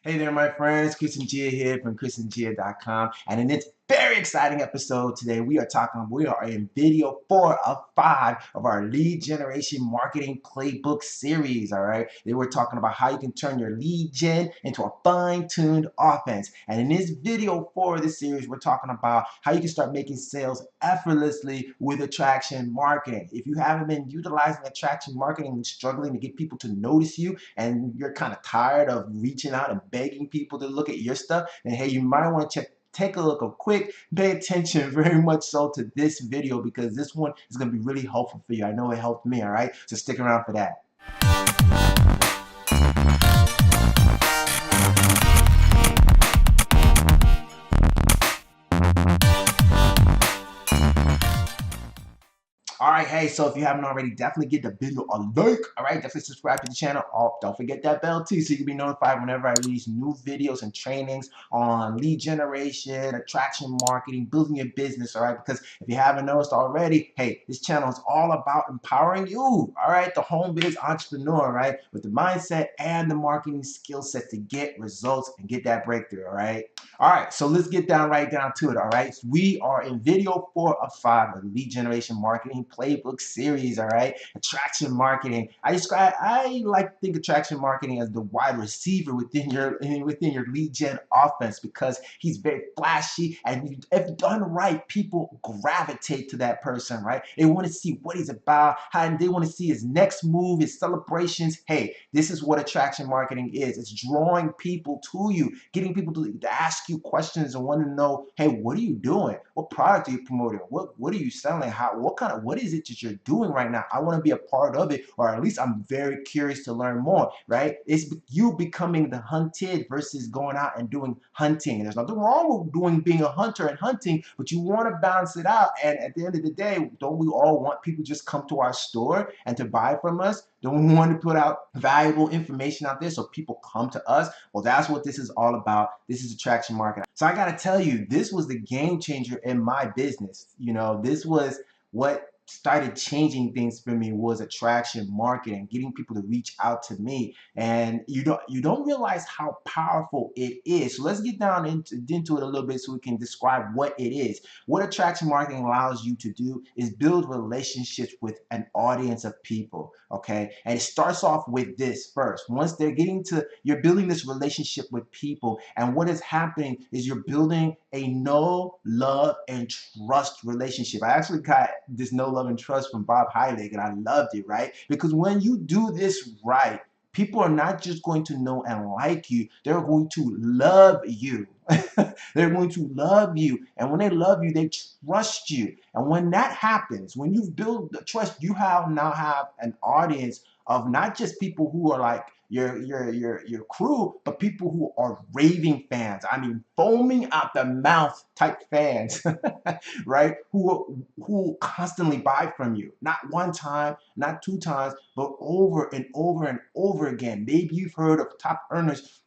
Hey there, my friends. Chris and Gia here from chrisandgia.com. And in this very exciting episode today, we are in video 4 of 5 of our lead generation marketing playbook series. All right. They were talking about how you can turn your lead gen into a fine-tuned offense. And in this video 4 of this series, we're talking about how you can start making sales effortlessly with attraction marketing. If you haven't been utilizing attraction marketing and struggling to get people to notice you, and you're kind of tired of reaching out and begging people to look at your stuff, then hey, you might want to take a look, pay attention very much so to this video, because this one is going to be really helpful for you. I know it helped me. All right, so stick around for that. All right, hey, so if you haven't already, definitely give the video a like. All right, definitely subscribe to the channel. Oh, don't forget that bell too, so you can be notified whenever I release new videos and trainings on lead generation, attraction marketing, building your business. All right, because if you haven't noticed already, hey, this channel is all about empowering you. All right, the home biz entrepreneur, right, with the mindset and the marketing skill set to get results and get that breakthrough. All right. All right, so let's get right down to it. All right, so we are in video 4 of 5 of the lead generation marketing playbook series. All right, attraction marketing. I like to think attraction marketing as the wide receiver within your lead gen offense, because he's very flashy, and if done right, people gravitate to that person. Right, they want to see what he's about, how they want to see his next move, his celebrations. Hey, this is what attraction marketing is. It's drawing people to you, getting people to ask you questions and want to know, hey, what are you doing? What product are you promoting? What are you selling? What is it that you're doing right now? I want to be a part of it, or at least I'm very curious to learn more, right? It's you becoming the hunted versus going out and doing hunting. And there's nothing wrong with being a hunter and hunting, but you want to balance it out. And at the end of the day, don't we all want people to just come to our store and to buy from us? Don't we want to put out valuable information out there so people come to us? Well, that's what this is all about. This is attraction marketing. So I got to tell you, this was the game changer in my business. You know, this was what started changing things for me, was attraction marketing, getting people to reach out to me. And you don't realize how powerful it is. So let's get down into it a little bit so we can describe what it is. What attraction marketing allows you to do is build relationships with an audience of people, okay? And it starts off with this first. Once you're building this relationship with people, and what is happening is you're building a know, love, and trust relationship. I actually got this know, love, and trust from Bob Heilig, and I loved it, right? Because when you do this right, people are not just going to know and like you, they're going to love you. They're going to love you. And when they love you, they trust you. And when that happens, when you've built the trust, you now have an audience of not just people who are like your crew, but people who are raving fans. I mean, foaming out the mouth type fans, right? Who constantly buy from you, not one time, not 2 times, but over and over and over again. Maybe you've heard of top earners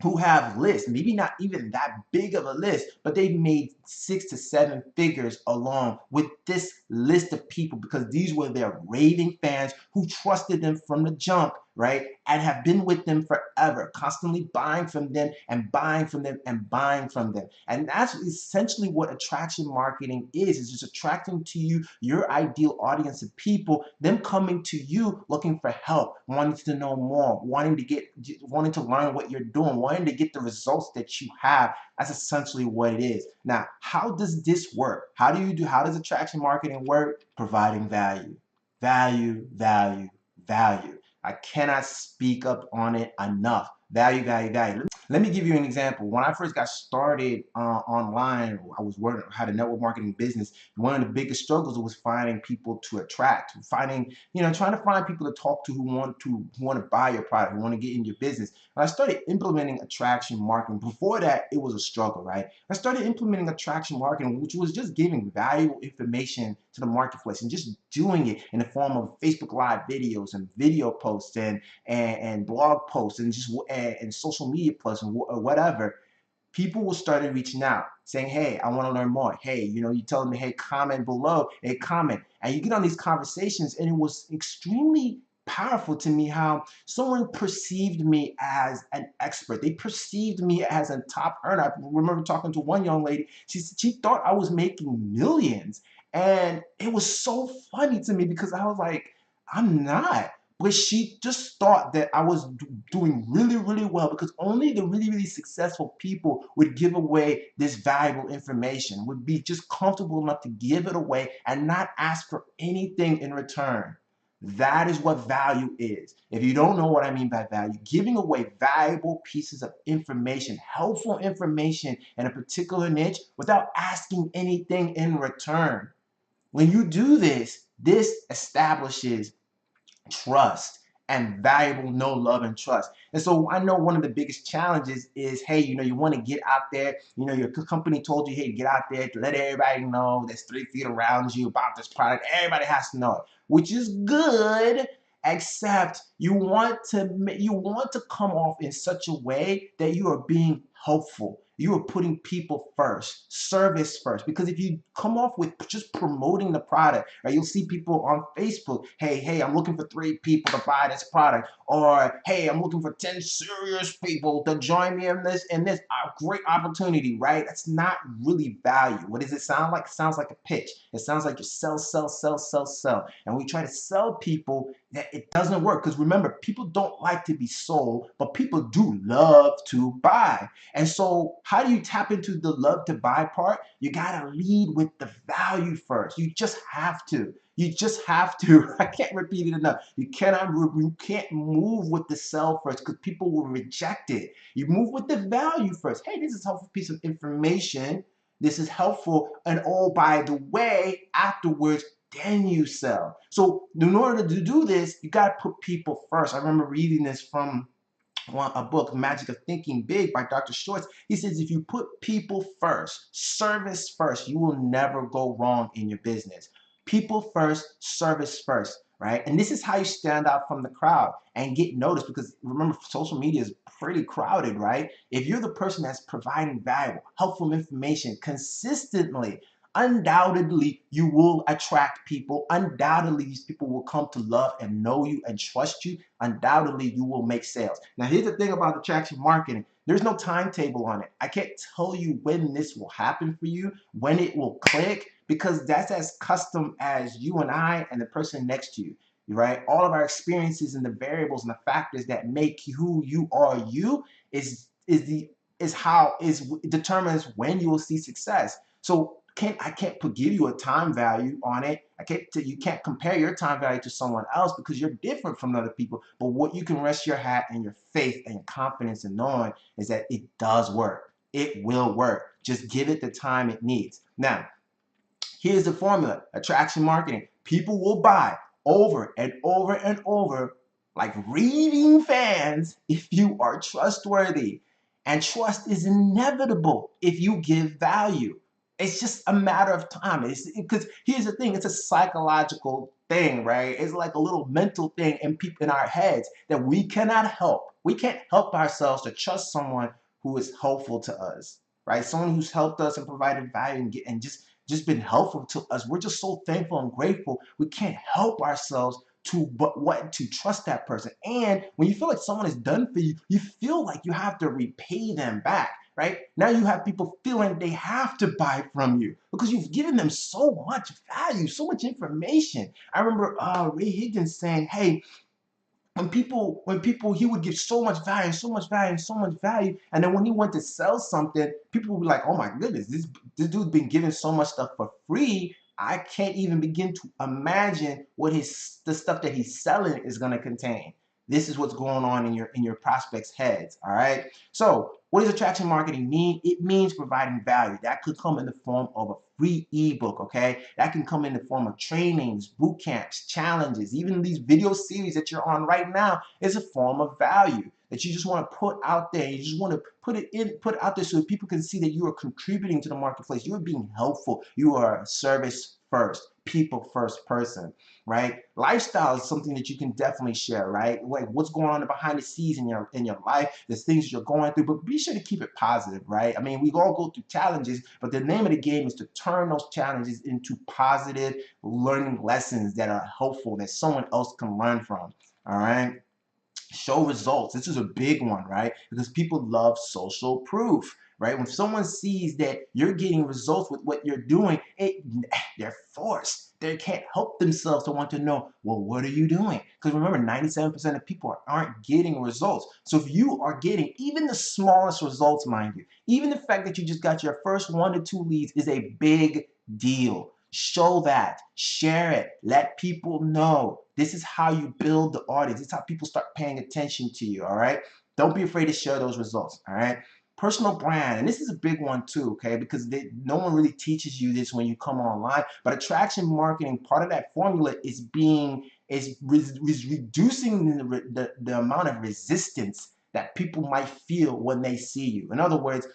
who have lists, maybe not even that big of a list, but they've made 6 to 7 figures along with this list of people, because these were their raving fans who trusted them from the jump, right? And have been with them forever, constantly buying from them and buying from them and buying from them. And that's essentially what attraction marketing is. It's just attracting to you your ideal audience of people, them coming to you looking for help, wanting to know more, wanting to learn what you're doing, wanting to get the results that you have. That's essentially what it is. Now, how does this work? How does attraction marketing work? Providing value, value, value, value. I cannot speak up on it enough. Value, value, value. Let me give you an example. When I first got started online, had a network marketing business. One of the biggest struggles was finding people to attract, trying to find people to talk to who want to buy your product, who want to get in your business. When I started implementing attraction marketing, before that, it was a struggle, right? I started implementing attraction marketing, which was just giving valuable information to the marketplace and just doing it in the form of Facebook Live videos and video posts and blog posts and social media posts and whatever. People will start reaching out saying, hey, I want to learn more. Hey, you tell them, hey, comment below, hey, comment. And you get on these conversations, and it was extremely powerful to me how someone perceived me as an expert. They perceived me as a top earner. I remember talking to one young lady. She thought I was making millions. And it was so funny to me because I was like, I'm not. But she just thought that I was doing really, really well because only the really, really successful people would give away this valuable information, would be just comfortable enough to give it away and not ask for anything in return. That is what value is. If you don't know what I mean by value, giving away valuable pieces of information, helpful information in a particular niche without asking anything in return. When you do this, this establishes trust and valuable know, love, and trust. And so I know one of the biggest challenges is, hey, you want to get out there, your company told you, hey, get out there to let everybody know there's 3 feet around you about this product. Everybody has to know it, which is good, except you want to come off in such a way that you are being helpful. You are putting people first, service first. Because if you come off with just promoting the product, right, you'll see people on Facebook, hey, I'm looking for 3 people to buy this product, or hey, I'm looking for 10 serious people to join me in this great opportunity, right? That's not really value. What does it sound like? It sounds like a pitch. It sounds like you sell, sell, sell, sell, sell. And we try to sell people that it doesn't work. Because remember, people don't like to be sold, but people do love to buy. And so how do you tap into the love to buy part? You got to lead with the value first. You just have to. You just have to. I can't repeat it enough. You can't move with the sell first because people will reject it. You move with the value first. Hey, this is a helpful piece of information. This is helpful. And oh, by the way, afterwards, then you sell. So in order to do this, you got to put people first. I remember reading this from a book, Magic of Thinking Big by Dr. Schwartz. He says, if you put people first, service first, you will never go wrong in your business. People first, service first, right? And this is how you stand out from the crowd and get noticed because remember, social media is pretty crowded, right? If you're the person that's providing valuable, helpful information consistently, undoubtedly you will attract people. Undoubtedly these people will come to love and know you and trust you. Undoubtedly you will make sales. Now here's the thing about attraction marketing. There's no timetable on it. I can't tell you when this will happen for you, when it will click, because that's as custom as you and I and the person next to you, right? All of our experiences and the variables and the factors that make who you are determines when you will see success. So I can't give you a time value on it. You can't compare your time value to someone else because you're different from other people. But what you can rest your hat and your faith and your confidence in knowing is that it does work. It will work. Just give it the time it needs. Now, here's the formula. Attraction marketing. People will buy over and over and over like raving fans if you are trustworthy. And trust is inevitable if you give value. It's just a matter of time. Because here's the thing, it's a psychological thing, right? It's like a little mental thing in our heads that we cannot help. We can't help ourselves to trust someone who is helpful to us, right? Someone who's helped us and provided value and just been helpful to us. We're just so thankful and grateful. We can't help ourselves to trust that person. And when you feel like someone is done for you, you feel like you have to repay them back, right? Now you have people feeling they have to buy from you because you've given them so much value, so much information. I remember Ray Higgins saying, hey, when people he would give so much value and so much value and so much value, and then when he went to sell something, people would be like, oh my goodness, this dude's been giving so much stuff for free. I can't even begin to imagine what the stuff that he's selling is going to contain. This is what's going on in your prospects' heads. All right. So what does attraction marketing mean? It means providing value. That could come in the form of a free ebook, okay? That can come in the form of trainings, boot camps, challenges, even these video series that you're on right now is a form of value that you just want to put out there. You just want to put it out there so that people can see that you are contributing to the marketplace. You are being helpful. You are a service first, people first person, right? Lifestyle is something that you can definitely share, right? Like what's going on behind the scenes in your life, there's things you're going through, but be sure to keep it positive, right? I mean, we all go through challenges, but the name of the game is to turn those challenges into positive learning lessons that are helpful, that someone else can learn from. All right. Show results. This is a big one, right? Because people love social proof, right? When someone sees that you're getting results with what you're doing, they're forced. They can't help themselves to want to know, well, what are you doing? Because remember, 97% of people aren't getting results. So if you are getting even the smallest results, mind you, even the fact that you just got your first 1 to 2 leads is a big deal. Show that, share it, let people know. This is how you build the audience. This is how people start paying attention to you, all right? Don't be afraid to share those results, all right? Personal brand, and this is a big one too, okay? Because no one really teaches you this when you come online, but attraction marketing, part of that formula is reducing the amount of resistance that people might feel when they see you. In other words,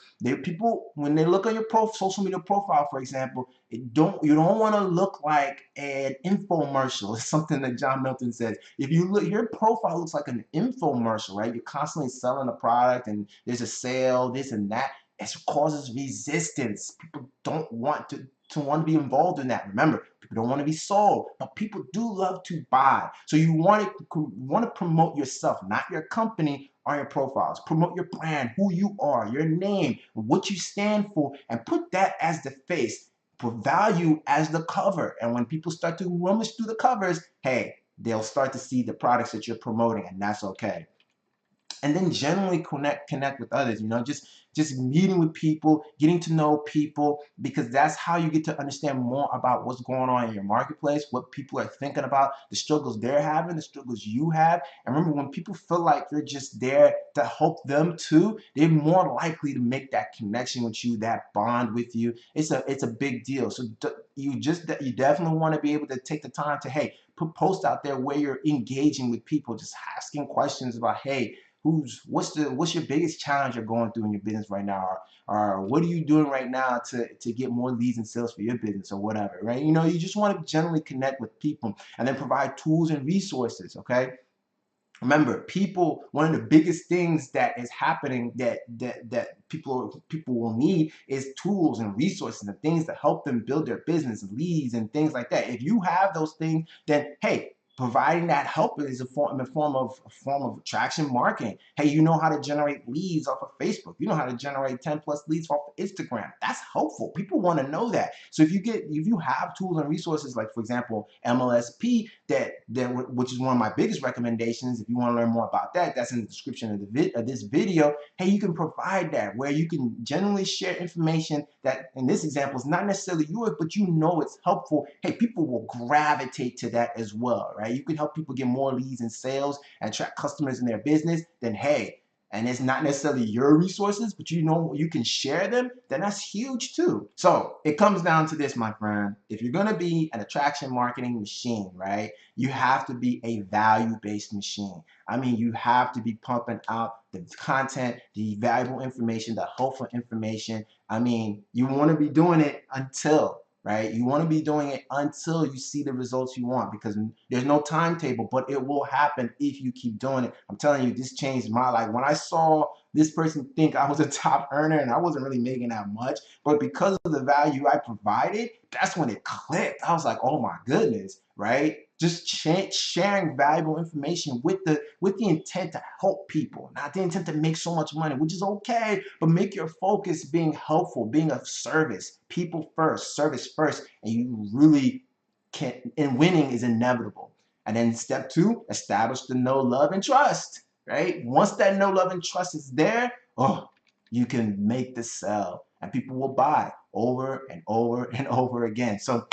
people, when they look on your social media profile, for example, you don't want to look like an infomercial. It's something that John Milton says. If you look, your profile looks like an infomercial, right? You're constantly selling a product and there's a sale, this and that. It causes resistance. People don't want to be involved in that. Remember, people don't want to be sold, but people do love to buy. So you want to promote yourself, not your company, on your profiles. Promote your brand, who you are, your name, what you stand for, and put that as the face. Put value as the cover. And when people start to rummage through the covers, hey, they'll start to see the products that you're promoting, and that's okay. And then generally connect with others, just meeting with people, getting to know people, because that's how you get to understand more about what's going on in your marketplace, what people are thinking about, the struggles they're having, the struggles you have. And remember, when people feel like you're just there to help them too, they're more likely to make that connection with you, that bond with you. It's a big deal. So you definitely want to be able to take the time to, hey, put posts out there where you're engaging with people, just asking questions about, hey, what's your biggest challenge you're going through in your business right now, or what are you doing right now to get more leads and sales for your business, or whatever, right? You just want to generally connect with people and then provide tools and resources. Okay, remember, one of the biggest things that is happening that people will need is tools and resources and things to help them build their business, leads and things like that. If you have those things, then hey, providing that help is a form of attraction marketing. Hey, you know how to generate leads off of Facebook. You know how to generate 10 plus leads off of Instagram. That's helpful. People want to know that. So if you have tools and resources, like for example, MLSP, which is one of my biggest recommendations. If you want to learn more about that, that's in the description of this video. Hey, you can provide that, where you can generally share information that, in this example, is not necessarily yours, but it's helpful. Hey, people will gravitate to that as well, right? You can help people get more leads and sales and attract customers in their business. Then hey, and it's not necessarily your resources, but you can share them, then that's huge too. So it comes down to this, my friend. If you're going to be an attraction marketing machine, right, you have to be a value-based machine. I mean, you have to be pumping out the content, the valuable information, the helpful information. I mean, you want to be doing it right? You want to be doing it until you see the results you want, because there's no timetable, but it will happen if you keep doing it. I'm telling you, this changed my life. When I saw this person think I was a top earner and I wasn't really making that much, but because of the value I provided, that's when it clicked. I was like, oh my goodness, right? Just sharing valuable information with the intent to help people, not the intent to make so much money, which is okay, but make your focus being helpful, being of service, people first, service first, and you really can. And winning is inevitable. And then step 2, establish the know, love, and trust. Right? Once that know, love, and trust is there, oh, you can make the sell, and people will buy over and over and over again. So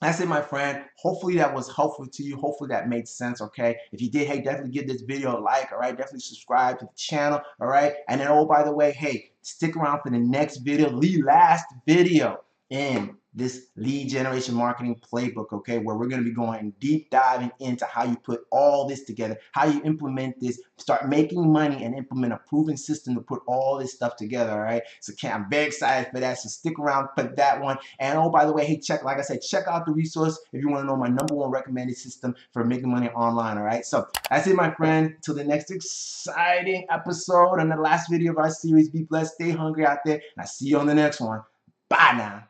that's it, my friend. Hopefully that was helpful to you. Hopefully that made sense, okay? If you did, hey, definitely give this video a like, all right? Definitely subscribe to the channel, all right? And then, oh, by the way, hey, stick around for the next video, the last video in this lead generation marketing playbook, okay, where we're going to be going deep diving into how you put all this together, how you implement this, start making money, and implement a proven system to put all this stuff together, all right? So I'm very excited for that, so stick around for that one. And oh, by the way, hey, like I said, check out the resource if you want to know my #1 recommended system for making money online, all right? So that's it, my friend. Till the next exciting episode and the last video of our series. Be blessed, stay hungry out there, and I'll see you on the next one. Bye now.